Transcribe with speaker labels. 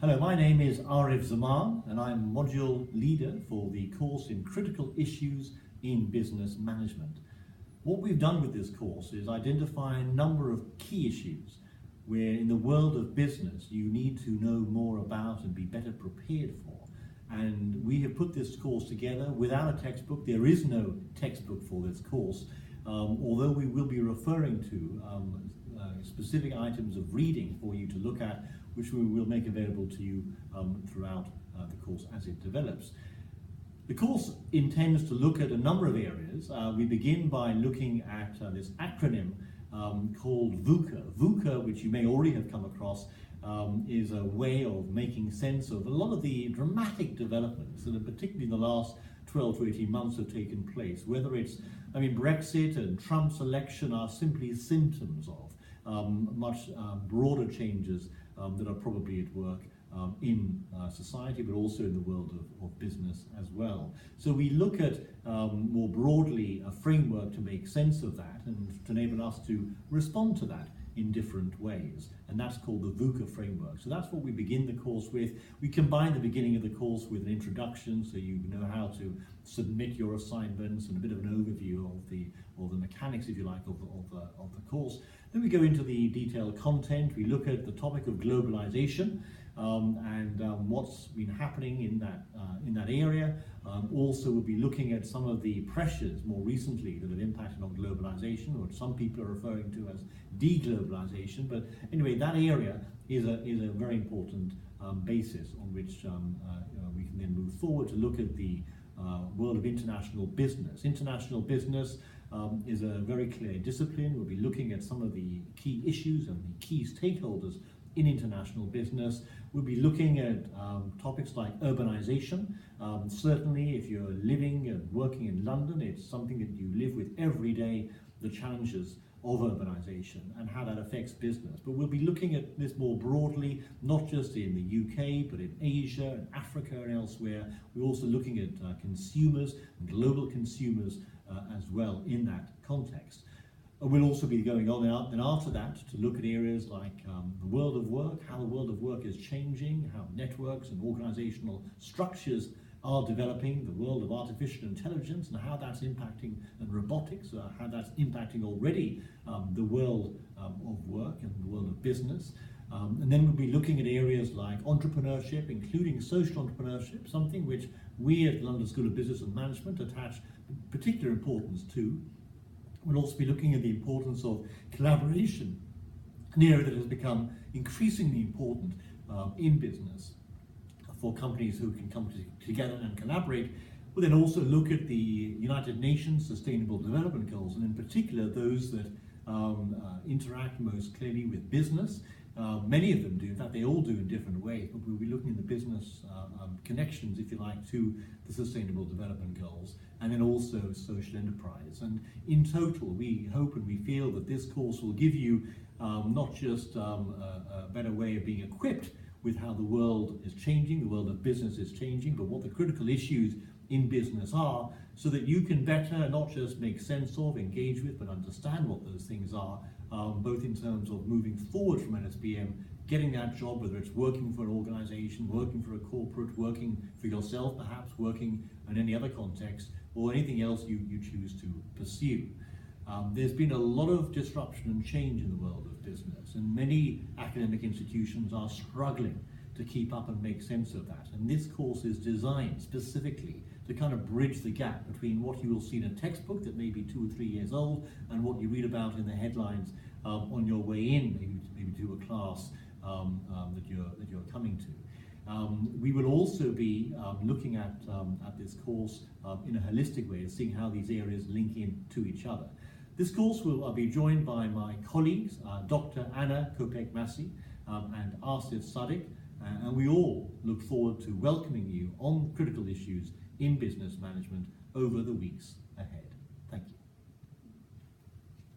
Speaker 1: Hello, my name is Arif Zaman and I'm module leader for the course in Critical Issues in Business Management. What we've done with this course is identify a number of key issues where in the world of business you need to know more about and be better prepared for. And we have put this course together without a textbook. There is no textbook for this course, although we will be referring to specific items of reading for you to look at, which we will make available to you throughout the course as it develops. The course intends to look at a number of areas. We begin by looking at this acronym called VUCA. VUCA, which you may already have come across, is a way of making sense of a lot of the dramatic developments that have particularly in the last 12 to 18 months have taken place. Whether it's, Brexit and Trump's election are simply symptoms of much broader changes that are probably at work in society, but also in the world of business as well. So we look at more broadly a framework to make sense of that and to enable us to respond to that in different ways, and that's called the VUCA Framework. So that's what we begin the course with. We combine the beginning of the course with an introduction so you know how to submit your assignments and a bit of an overview of the mechanics, if you like, of the course. Then we go into the detailed content. We look at the topic of globalization and what's been happening in that area. Also, we'll be looking at some of the pressures more recently that have impacted on globalization, or some people are referring to as deglobalization. But anyway, that area is a very important basis on which we can then move forward to look at the world of international business. International business is a very clear discipline. We'll be looking at some of the key issues and the key stakeholders in international business. We'll be looking at topics like urbanization. Certainly, if you're living and working in London, it's something that you live with every day, the challenges of urbanization and how that affects business. But we'll be looking at this more broadly, not just in the UK, but in Asia and Africa and elsewhere. We're also looking at consumers and global consumers as well in that context. We'll also be going on and after that to look at areas like the world of work, how the world of work is changing, how networks and organizational structures are developing, the world of artificial intelligence and how that's impacting, and robotics, how that's impacting already the world of work and the world of business. And then we'll be looking at areas like entrepreneurship, including social entrepreneurship, something which we at the London School of Business and Management attach particular importance to. We'll also be looking at the importance of collaboration, an area that has become increasingly important in business for companies who can come together and collaborate. We'll then also look at the United Nations Sustainable Development Goals, and in particular those that interact most clearly with business. Many of them do, in fact they all do in different ways, but we'll be looking at the business connections, if you like, to the Sustainable Development Goals, and then also social enterprise. And in total, we hope and we feel that this course will give you not just a better way of being equipped with how the world is changing, the world of business is changing, but what the critical issues in business are, so that you can better not just make sense of, engage with, but understand what those things are, both in terms of moving forward from NSBM, getting that job, whether it's working for an organization, working for a corporate, working for yourself perhaps, working in any other context, or anything else you choose to pursue. There's been a lot of disruption and change in the world of business, and many academic institutions are struggling to keep up and make sense of that. And this course is designed specifically to kind of bridge the gap between what you will see in a textbook that may be 2 or 3 years old and what you read about in the headlines on your way in, maybe to a class that you're coming to. We will also be looking at this course in a holistic way, seeing how these areas link in to each other. This course will be joined by my colleagues, Dr. Anna Kopek-Massi and Asif Sadiq, and we all look forward to welcoming you on critical issues in business management over the weeks ahead.